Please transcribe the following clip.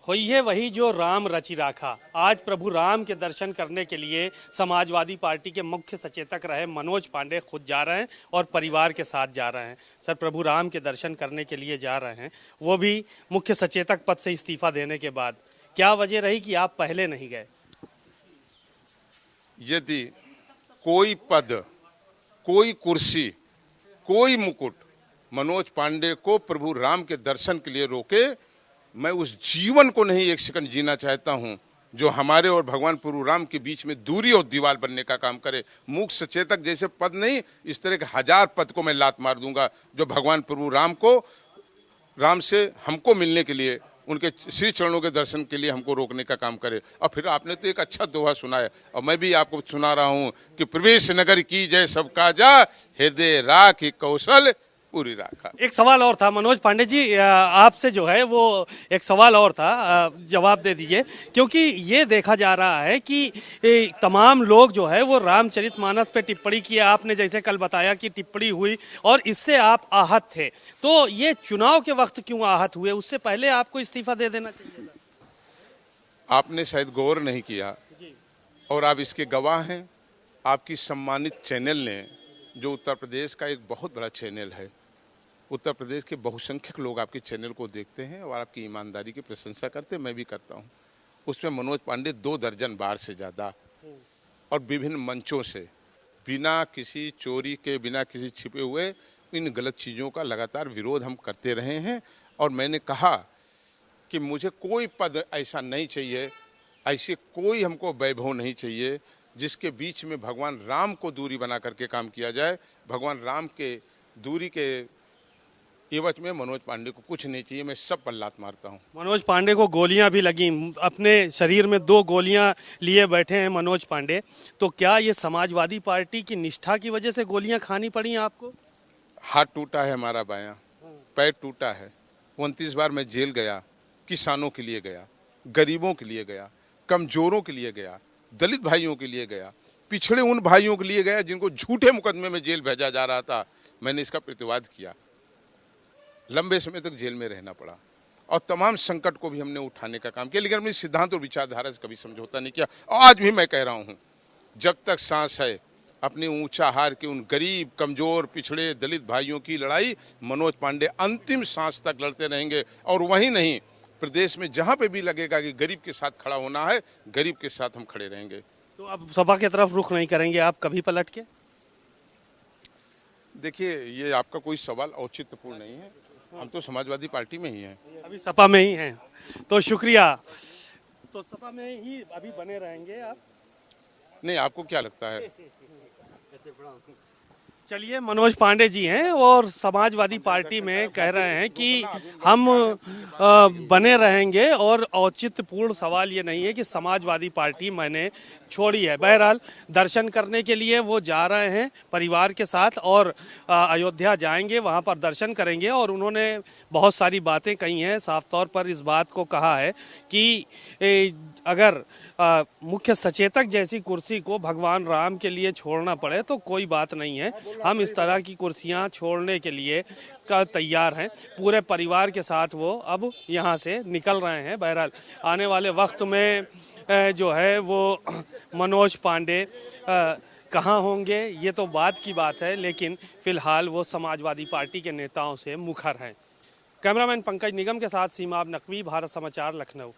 हुई है वही जो राम रचि राखा। आज प्रभु राम के दर्शन करने के लिए समाजवादी पार्टी के मुख्य सचेतक रहे मनोज पांडे खुद जा रहे हैं और परिवार के साथ जा रहे हैं। सर, प्रभु राम के दर्शन करने के लिए जा रहे हैं, वो भी मुख्य सचेतक पद से इस्तीफा देने के बाद। क्या वजह रही कि आप पहले नहीं गए? यदि कोई पद, कोई कुर्सी, कोई मुकुट मनोज पांडे को प्रभु राम के दर्शन के लिए रोके, मैं उस जीवन को नहीं एक सेकंड जीना चाहता हूं जो हमारे और भगवान प्रभु राम के बीच में दूरी और दीवार बनने का काम करे। मुख्य सचेतक जैसे पद नहीं, इस तरह के 1000 पद को मैं लात मार दूंगा जो भगवान प्रभु राम से हमको मिलने के लिए, उनके श्री चरणों के दर्शन के लिए हमको रोकने का काम करे। और फिर आपने तो एक अच्छा दोहा सुना है और मैं भी आपको सुना रहा हूं कि प्रवेश नगर की जय सबका जा, हृदय राखी कौशल पूरी राखा। एक सवाल और था मनोज पांडे जी, आपसे जो है वो एक सवाल और था, जवाब दे दीजिए। क्योंकि ये देखा जा रहा है कि तमाम लोग जो है वो रामचरितमानस पे टिप्पणी किए, आपने जैसे कल बताया कि टिप्पणी हुई और इससे आप आहत थे। तो ये चुनाव के वक्त क्यों आहत हुए? उससे पहले आपको इस्तीफा दे देना चाहिए था। आपने शायद गौर नहीं किया और आप इसके गवाह हैं। आपकी सम्मानित चैनल ने, जो उत्तर प्रदेश का एक बहुत बड़ा चैनल है, उत्तर प्रदेश के बहुसंख्यक लोग आपके चैनल को देखते हैं और आपकी ईमानदारी की प्रशंसा करते हैं, मैं भी करता हूं। उसमें मनोज पांडे 2 दर्जन बार से ज़्यादा और विभिन्न मंचों से बिना किसी चोरी के, बिना किसी छिपे हुए इन गलत चीज़ों का लगातार विरोध हम करते रहे हैं। और मैंने कहा कि मुझे कोई पद ऐसा नहीं चाहिए, ऐसे कोई हमको वैभव नहीं चाहिए जिसके बीच में भगवान राम को दूरी बना करके काम किया जाए। भगवान राम के दूरी के एवज में मनोज पांडे को कुछ नहीं चाहिए। मैं सब पर लात मारता हूं। मनोज पांडे को गोलियां भी लगी, अपने शरीर में 2 गोलियां लिए बैठे हैं मनोज पांडे। तो क्या ये समाजवादी पार्टी की निष्ठा की वजह से गोलियां खानी पड़ी आपको? हाथ टूटा है हमारा बायां, पैर टूटा है। 29 बार मैं जेल गया, किसानों के लिए गया, गरीबों के लिए गया, कमजोरों के लिए गया, दलित भाइयों के लिए गया, पिछड़े उन भाइयों के लिए गया जिनको झूठे मुकदमे में जेल भेजा जा रहा था। मैंने इसका प्रतिवाद किया, लंबे समय तक जेल में रहना पड़ा और तमाम संकट को भी हमने उठाने का काम किया, लेकिन अपने सिद्धांत और विचारधारा से कभी समझौता नहीं किया। आज भी मैं कह रहा हूं, जब तक सांस है अपने ऊंचा हार के उन गरीब, कमजोर, पिछड़े, दलित भाइयों की लड़ाई मनोज पांडे अंतिम सांस तक लड़ते रहेंगे। और वहीं नहीं, प्रदेश में जहां पे भी लगेगा कि गरीब के साथ खड़ा होना है, गरीब के साथ हम खड़े रहेंगे। तो अब सपा की तरफ रुख नहीं करेंगे आप कभी पलट के? देखिए, ये आपका कोई सवाल औचित्यपूर्ण नहीं है। हम तो समाजवादी पार्टी में ही हैं। अभी सपा में ही हैं, तो शुक्रिया। तो सपा में ही अभी बने रहेंगे आप? नहीं, आपको क्या लगता है? चलिए, मनोज पांडे जी हैं और समाजवादी पार्टी में कह रहे हैं कि हम बने रहेंगे और औचित्यपूर्ण सवाल ये नहीं है कि समाजवादी पार्टी मैंने छोड़ी है। बहरहाल दर्शन करने के लिए वो जा रहे हैं परिवार के साथ और अयोध्या जाएंगे, वहाँ पर दर्शन करेंगे। और उन्होंने बहुत सारी बातें कही हैं, साफ तौर पर इस बात को कहा है कि अगर मुख्य सचेतक जैसी कुर्सी को भगवान राम के लिए छोड़ना पड़े तो कोई बात नहीं है, हम इस तरह की कुर्सियां छोड़ने के लिए का तैयार हैं। पूरे परिवार के साथ वो अब यहां से निकल रहे हैं। बहरहाल आने वाले वक्त में जो है वो मनोज पांडे कहाँ होंगे ये तो बात की बात है, लेकिन फिलहाल वो समाजवादी पार्टी के नेताओं से मुखर हैं। कैमरामैन पंकज निगम के साथ सीमाब नकवी, भारत समाचार, लखनऊ।